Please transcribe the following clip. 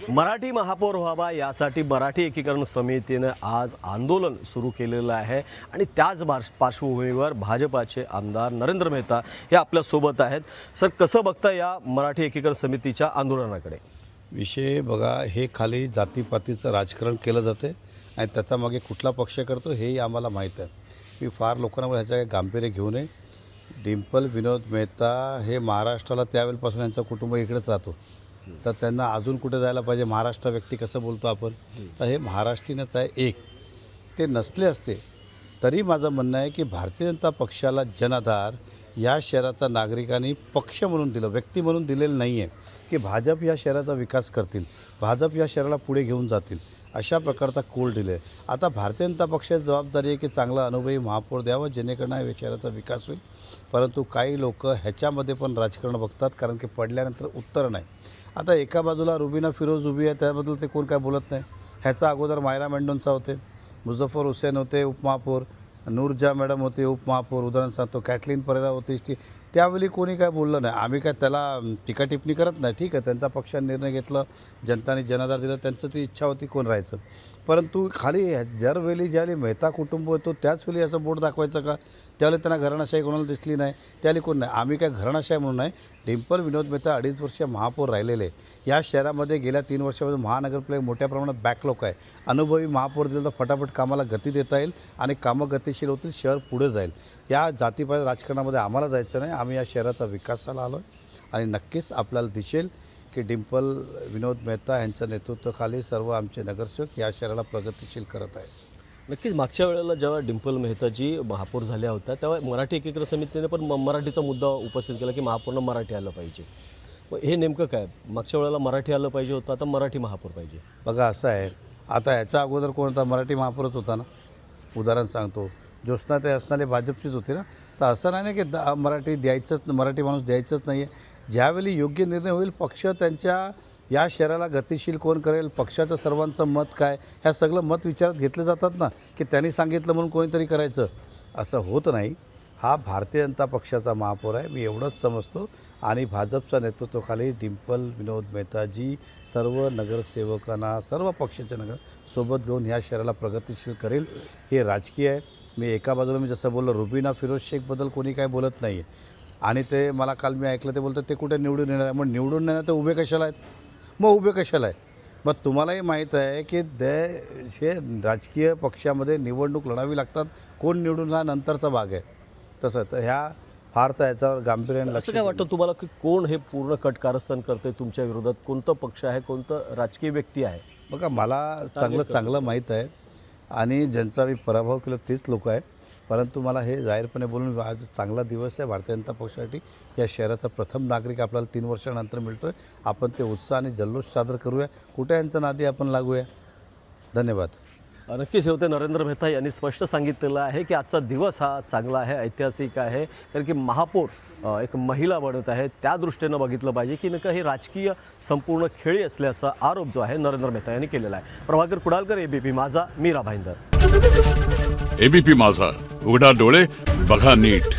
मराठी महापौर व्हावा यासाठी मराठी एकीकरण समितीने आज आंदोलन सुरू केलेलं आहे आणि त्याच पार्श्वभूमीवर भाजपाचे आमदार नरेंद्र मेहता हे आपल्या सोबत आहेत। सर, कसं बघता या मराठी एकीकरण समितीच्या आंदोलनाकडे? विषय बघा, हे खाली जातीपातीचं राजकारण केलं जाते आणि त्याचा मागे कुठला पक्ष करतो हेही आम्हाला माहीत आहे। मी फार लोकांना ह्याच्या गांभीर्य घेऊ नये। डिंपल विनोद मेहता हे महाराष्ट्राला त्यावेळेपासून यांचं कुटुंब इकडेच राहतो, तर त्यांना अजून कुठे जायला पाहिजे? महाराष्ट्र व्यक्ती कसं बोलतो आपण, तर हे महाराष्ट्रीयनच आहे। एक ते नसले असते तरी माझं म्हणणं आहे की भारतीय जनता पक्षाला जनाधार या शहराचा नागरिकांनी पक्ष म्हणून दिलं, व्यक्ती म्हणून दिलेलं नाही आहे की भाजप या शहराचा विकास करतील, भाजप या शहराला पुढे घेऊन जातील, अशा प्रकारचा कोल दिले। आता भारतीय जनता पक्षाची जबाबदारी आहे की चांगला अनुभवी महापौर द्यावा जेणेकरून या शहराचा विकास होईल। परंतु काही लोक ह्याच्यामध्ये पण राजकारण बघतात, कारण की पडल्यानंतर उत्तर नाही। आता एका बाजूला रुबीना फिरोज उभी आहे, त्याबद्दल ते कोण काय बोलत नाही। ह्याचा अगोदर मायरा मेंडोन्सा होते, मुझफ्फर हुसेन होते उपमहापौर, नूरजा मॅडम होते उपमहापौर, उदाहरण सांगतो कॅटलीन परेरा होती, त्यावेळी कोणी काय बोललं नाही। आम्ही काय त्याला टीका टिप्पणी करत नाही, ठीक आहे, त्यांचा पक्षाने निर्णय घेतला, जनताने जनाधार दिला, त्यांचं ती इच्छा होती कोण राहायचं। परंतु खाली ज्यावेळी मेहता कुटुंब होतो त्याचवेळी असं बोट दाखवायचं का? त्यावेळी त्यांना घराणाशाही कोणाला दिसली नाही, त्यावेळी कोण नाही। आम्ही काय घराणाशाही म्हणून नाही। डिंपल विनोद मेहता 2.5 वर्ष महापौर राहिलेले, या शहरामध्ये गेल्या 3 वर्षामध्ये महानगरपालिका मोठ्या प्रमाणात बॅकलॉग आहे। अनुभवी महापौर दिलं तर फटाफट कामाला गती देता येईल आणि कामं गतिशील होतील, शहर पुढे जाईल। या जातीपाती राजकारणामध्ये आम्हाला जायचं नाही। आम्ही या शहराचा विकासाला आलो आहे आणि नक्कीच आपल्याला दिसेल की डिंपल विनोद मेहता यांच्या नेतृत्वाखाली सर्व आमचे नगरसेवक या शहराला प्रगतिशील करत आहेत। नक्कीच मागच्या वेळेला जेव्हा डिंपल मेहताजी महापौर झाल्या होत्या तेव्हा मराठी एकीकरण समितीने पण मराठीचा मुद्दा उपस्थित केला की महापौरनं मराठी आलं पाहिजे। मग हे नेमकं काय? मागच्या वेळेला मराठी आलं पाहिजे होतं, आता मराठी महापौर पाहिजे। बघा असं आहे, आता ह्याच्या अगोदर कोणता मराठी महापौरच होता ना। उदाहरण सांगतो, ज्योत्स्ना ते असणारे भाजपचीच होती ना। तर असं नाही ना की मराठी द्यायचंच, मराठी माणूस द्यायचंच नाही आहे। ज्यावेळी योग्य निर्णय होईल, पक्ष त्यांच्या या शहराला गतिशील कोण करेल, पक्षाचं सर्वांचं मत काय, ह्या सगळं मत विचारात घेतले जातात ना, की त्यांनी सांगितलं म्हणून कोणीतरी करायचं, असं होत नाही। हा भारतीय जनता पक्षाचा महापौर आहे, मी एवढंच समजतो। आणि भाजपच्या नेतृत्वाखाली डिंपल विनोद मेहताजी सर्व नगरसेवकांना, सर्व पक्षाच्या सोबत घेऊन ह्या शहराला प्रगतिशील करेल। हे राजकीय आहे। मी एका बाजूला मी जसं बोललो, रुबीना फिरोज शेखबद्दल कोणी काय बोलत नाही आहे आणि ते मला काल मी ऐकलं ते बोलतात ते कुठे निवडून येणार आहे। मग निवडून येणार तर उभे कशाला आहेत? मग उभे कशाला आहे? मग तुम्हालाही माहीत आहे की हे राजकीय पक्षामध्ये निवडणूक लढावी लागतात, कोण निवडून हा नंतरचा भाग आहे। तसं तर ह्या फारसा याच्यावर गांभीर्याने असं काय वाटतं तुम्हाला की कोण हे पूर्ण कट कारस्थान करते तुमच्या विरोधात? कोणतं पक्ष आहे, कोणतं राजकीय व्यक्ती आहे? बघा, मला चांगलं माहीत आहे आणि ज्यांचा मी पराभव केला तेच लोक आहे। परंतु मला हे जाहीरपणे बोलून आज चांगला दिवस आहे भारतीय जनता पक्षासाठी। या शहराचा प्रथम नागरिक आपल्याला 3 वर्षानंतर मिळतो आहे। आपण ते उत्साह आणि जल्लोष सादर करूया, कुठे यांच्या नादी आपण लागूया। धन्यवाद। नक्कीच हे होते नरेंद्र मेहता यांनी स्पष्ट सांगितलेलं आहे की आजचा दिवस हा चांगला आहे, ऐतिहासिक आहे, कारण की महापौर एक महिला बनत आहे। त्या दृष्टीनं बघितलं पाहिजे की नका हे राजकीय संपूर्ण खेळी असल्याचा आरोप जो आहे नरेंद्र मेहता यांनी केलेला आहे। प्रभाकर कुडालकर, एबीपी माझा, मीरा भाईंदर। एबीपी माझा, उघडा डोळे बघा नीट।